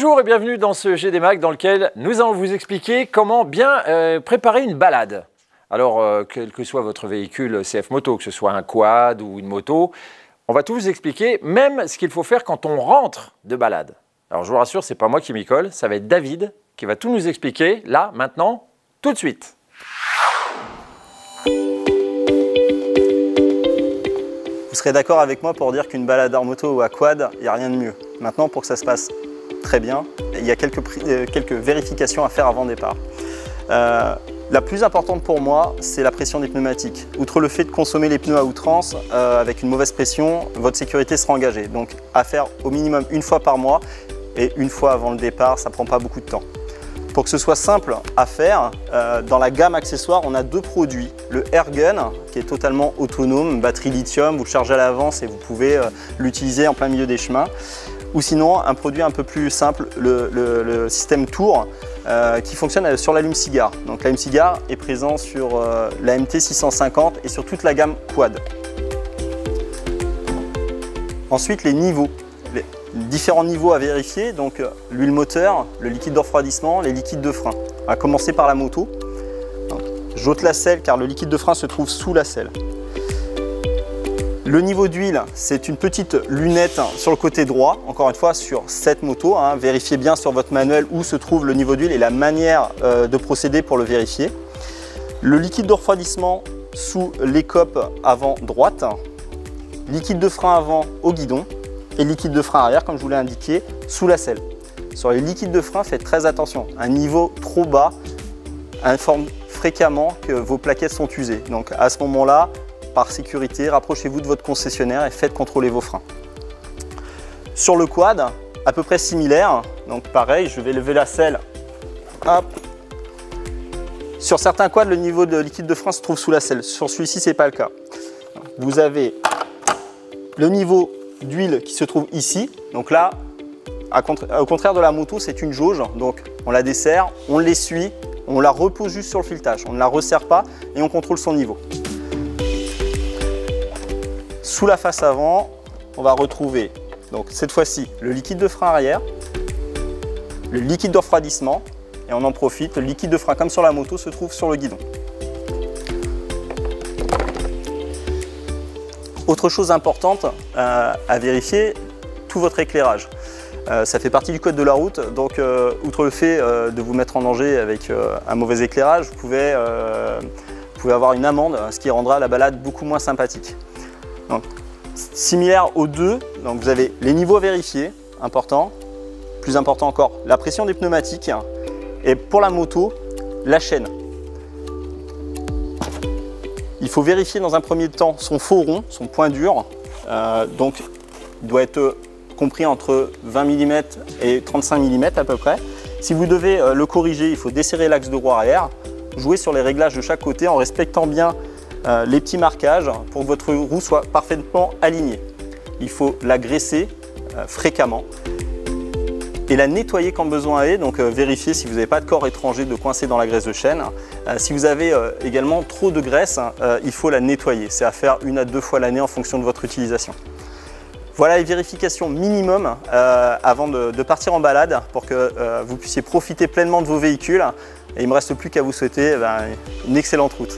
Bonjour et bienvenue dans ce GDMag dans lequel nous allons vous expliquer comment bien préparer une balade. Alors, quel que soit votre véhicule CF Moto, que ce soit un quad ou une moto, on va tout vous expliquer, même ce qu'il faut faire quand on rentre de balade. Alors, je vous rassure, ce n'est pas moi qui m'y colle, ça va être David qui va tout nous expliquer, là, maintenant, tout de suite. Vous serez d'accord avec moi pour dire qu'une balade en moto ou à quad, il n'y a rien de mieux. Maintenant, pour que ça se passe très bien, il y a quelques vérifications à faire avant le départ. La plus importante pour moi, c'est la pression des pneumatiques. Outre le fait de consommer les pneus à outrance, avec une mauvaise pression, votre sécurité sera engagée. Donc à faire au minimum une fois par mois et une fois avant le départ, ça ne prend pas beaucoup de temps. Pour que ce soit simple à faire, dans la gamme accessoire, on a deux produits. Le Airgun, qui est totalement autonome, batterie lithium, vous le chargez à l'avance et vous pouvez l'utiliser en plein milieu des chemins. Ou sinon, un produit un peu plus simple, le système Tour, qui fonctionne sur l'allume-cigare. Donc l'allume-cigare est présent sur la MT 650 et sur toute la gamme quad. Ensuite, les niveaux. Différents niveaux à vérifier, donc l'huile moteur, le liquide de refroidissement, les liquides de frein. On va commencer par la moto. J'ôte la selle car le liquide de frein se trouve sous la selle. Le niveau d'huile, c'est une petite lunette sur le côté droit, encore une fois sur cette moto. Vérifiez bien sur votre manuel où se trouve le niveau d'huile et la manière de procéder pour le vérifier. Le liquide de refroidissement sous l'écope avant droite. Liquide de frein avant au guidon. Et liquide de frein arrière, comme je vous l'ai indiqué, sous la selle. Sur les liquides de frein, faites très attention. Un niveau trop bas informe fréquemment que vos plaquettes sont usées. Donc à ce moment-là, par sécurité, rapprochez-vous de votre concessionnaire et faites contrôler vos freins. Sur le quad, à peu près similaire. Donc pareil, je vais lever la selle. Hop. Sur certains quads, le niveau de liquide de frein se trouve sous la selle. Sur celui-ci, ce n'est pas le cas. Vous avez le niveau d'huile qui se trouve ici. Donc là, au contraire de la moto, c'est une jauge. Donc on la dessert, on l'essuie, on la repose juste sur le filetage. On ne la resserre pas et on contrôle son niveau. Sous la face avant, on va retrouver donc cette fois-ci le liquide de frein arrière, le liquide de refroidissement et on en profite, le liquide de frein comme sur la moto se trouve sur le guidon. Autre chose importante à vérifier, tout votre éclairage. Ça fait partie du code de la route, donc outre le fait de vous mettre en danger avec un mauvais éclairage, vous pouvez avoir une amende, ce qui rendra la balade beaucoup moins sympathique. Donc, similaire aux deux, donc vous avez les niveaux à vérifier, important. Plus important encore, la pression des pneumatiques. Et pour la moto, la chaîne. Il faut vérifier dans un premier temps son faux rond, son point dur. Donc, il doit être compris entre 20 mm et 35 mm à peu près. Si vous devez le corriger, il faut desserrer l'axe de roue arrière, jouer sur les réglages de chaque côté en respectant bien les petits marquages pour que votre roue soit parfaitement alignée. Il faut la graisser fréquemment et la nettoyer quand besoin est, donc vérifiez si vous n'avez pas de corps étranger de coincé dans la graisse de chaîne. Si vous avez également trop de graisse, il faut la nettoyer. C'est à faire 1 à 2 fois l'année en fonction de votre utilisation. Voilà les vérifications minimum avant de partir en balade pour que vous puissiez profiter pleinement de vos véhicules. Et il ne me reste plus qu'à vous souhaiter une excellente route.